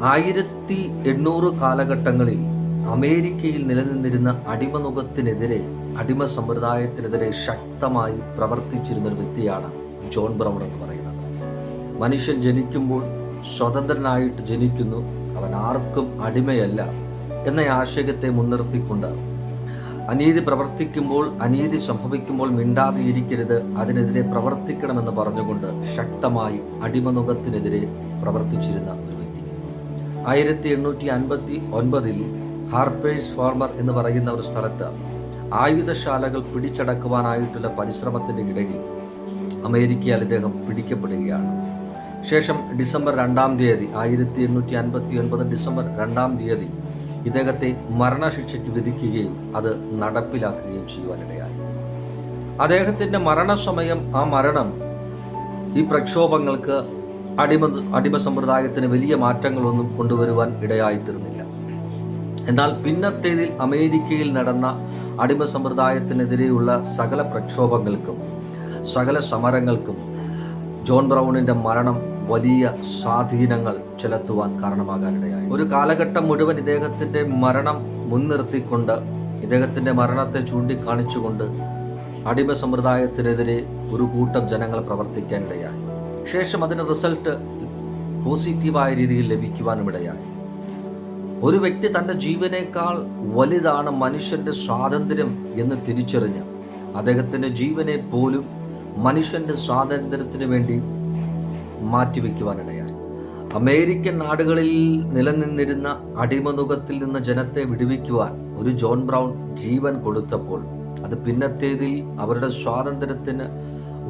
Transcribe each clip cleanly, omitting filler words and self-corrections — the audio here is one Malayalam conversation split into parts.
1800 കാലഘട്ടങ്ങളിൽ അമേരിക്കയിൽ നിലനിന്നിരുന്ന അടിമനുഖത്തിനെതിരെ, അടിമ സമ്പ്രദായത്തിനെതിരെ ശക്തമായി പ്രവർത്തിച്ചിരുന്ന ഒരു വ്യക്തിയാണ് ജോൺ ബ്രൗൺ എന്ന് പറയുന്നത്. മനുഷ്യൻ ജനിക്കുമ്പോൾ സ്വതന്ത്രനായിട്ട് ജനിക്കുന്നു, അവൻ ആർക്കും അടിമയല്ല എന്ന ആശയത്തെ മുൻനിർത്തിക്കൊണ്ട് അനീതി പ്രവർത്തിക്കുമ്പോൾ, അനീതി സംഭവിക്കുമ്പോൾ മിണ്ടാതെയിരിക്കരുത്, അതിനെതിരെ പ്രവർത്തിക്കണമെന്ന് പറഞ്ഞുകൊണ്ട് ശക്തമായി അടിമനുഖത്തിനെതിരെ പ്രവർത്തിച്ചിരുന്ന ഒരു വ്യക്തി. 1859 ഹാർപ്പേഴ്സ് ഫാർമർ എന്ന് പറയുന്ന ഒരു സ്ഥലത്ത് ആയുധശാലകൾ പിടിച്ചടക്കുവാനായിട്ടുള്ള പരിശ്രമത്തിന്റെ ഇടയിൽ അമേരിക്കയിൽ ഇദ്ദേഹം പിടിക്കപ്പെടുകയാണ്. ശേഷം ഡിസംബർ 2-ാം തീയതി 1859 ഡിസംബർ 2-ാം തീയതി ഇദ്ദേഹത്തെ മരണശിക്ഷയ്ക്ക് വിധിക്കുകയും അത് നടപ്പിലാക്കുകയും ചെയ്യുവാനിടയായി. അദ്ദേഹത്തിന്റെ മരണസമയം, ആ മരണം ഈ പ്രക്ഷോഭങ്ങൾക്ക്, അടിമ സമ്പ്രദായത്തിന് വലിയ മാറ്റങ്ങളൊന്നും കൊണ്ടുവരുവാൻ ഇടയായിത്തീർന്നില്ല. എന്നാൽ പിന്നത്തേതിൽ അമേരിക്കയിൽ നടന്ന അടിമ സമ്പ്രദായത്തിനെതിരെയുള്ള സകല പ്രക്ഷോഭങ്ങൾക്കും, സകല സമരങ്ങൾക്കും ജോൺ ബ്രൗണിന്റെ മരണം വലിയ സ്വാധീനങ്ങൾ ചെലുത്തുവാൻ കാരണമാകാനിടയായി. ഒരു കാലഘട്ടം മുഴുവൻ ഇദ്ദേഹത്തിന്റെ മരണം മുൻനിർത്തിക്കൊണ്ട്, ഇദ്ദേഹത്തിന്റെ മരണത്തെ ചൂണ്ടിക്കാണിച്ചുകൊണ്ട് അടിമ സമ്പ്രദായത്തിനെതിരെ ഒരു കൂട്ടം ജനങ്ങൾ പ്രവർത്തിക്കാനിടയായി. ശേഷം അതിന് റിസൾട്ട് പോസിറ്റീവായ രീതിയിൽ ലഭിക്കുവാനും ഇടയായി. ഒരു വ്യക്തി തൻ്റെ ജീവനേക്കാൾ വലുതാണ് മനുഷ്യന്റെ സ്വാതന്ത്ര്യം എന്ന് തിരിച്ചറിഞ്ഞ് അദ്ദേഹത്തിന്റെ ജീവനെ പോലും മനുഷ്യന്റെ സ്വാതന്ത്ര്യത്തിന് വേണ്ടി മാറ്റിവെക്കുവാനിടയായി. അമേരിക്കൻ നാടുകളിൽ നിലനിന്നിരുന്ന അടിമനുഖത്തിൽ നിന്ന് ജനത്തെ വിടുവിക്കുവാൻ ഒരു ജോൺ ബ്രൗൺ ജീവൻ കൊടുത്തപ്പോൾ അത് പിന്നത്തേതിൽ അവരുടെ സ്വാതന്ത്ര്യത്തിന്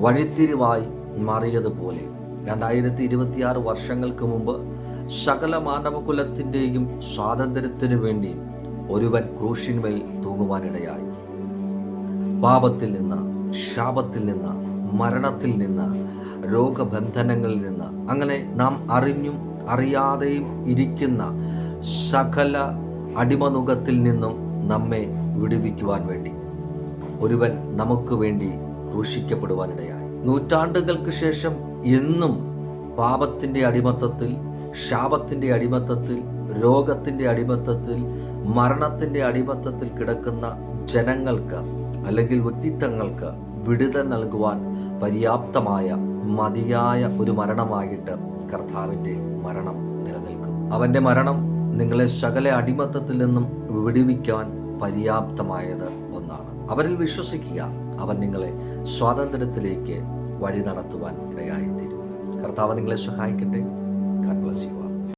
വഴിത്തിരിവായി മാറിയതുപോലെ 2026 വർഷങ്ങൾക്ക് മുമ്പ് സകല മാനവകുലത്തിൻ്റെയും സ്വാതന്ത്ര്യത്തിനു വേണ്ടി ഒരുവൻ ക്രൂശിന്മേൽ തൂങ്ങുവാനിടയായി. പാപത്തിൽ നിന്ന്, ശാപത്തിൽ നിന്ന്, മരണത്തിൽ നിന്ന്, രോഗബന്ധനങ്ങളിൽ നിന്ന്, അങ്ങനെ നാം അറിഞ്ഞും അറിയാതെയും ഇരിക്കുന്ന സകല അടിമനുഖത്തിൽ നിന്നും നമ്മെ വിടുവിക്കുവാൻ വേണ്ടി ഒരുവൻ നമുക്ക് വേണ്ടി ക്രൂശിക്കപ്പെടുവാനിടയായി. നൂറ്റാണ്ടുകൾക്ക് ശേഷം എന്നും പാപത്തിന്റെ അടിമത്തത്തിൽ, ശാപത്തിന്റെ അടിമത്തത്തിൽ, രോഗത്തിന്റെ അടിമത്തത്തിൽ, മരണത്തിന്റെ അടിമത്തത്തിൽ കിടക്കുന്ന ജനങ്ങൾക്ക് അല്ലെങ്കിൽ വ്യക്തിത്വങ്ങൾക്ക് വിടുതൽ നൽകുവാൻ പര്യാപ്തമായ മതിയായ ഒരു മരണമായിട്ട് കർത്താവിന്റെ മരണം നിലനിൽക്കും. അവന്റെ മരണം നിങ്ങളെ സകല അടിമത്തത്തിൽ നിന്നും വിടുവിക്കാൻ പര്യാപ്തമായത് ഒന്നാണ്. അവരിൽ വിശ്വസിക്കുക, അവൻ നിങ്ങളെ സ്വാതന്ത്ര്യത്തിലേക്ക് വഴി നടത്തുവാൻ ഇടയായിത്തീരും. കർത്താവ് നിങ്ങളെ സഹായിക്കട്ടെ. God bless you.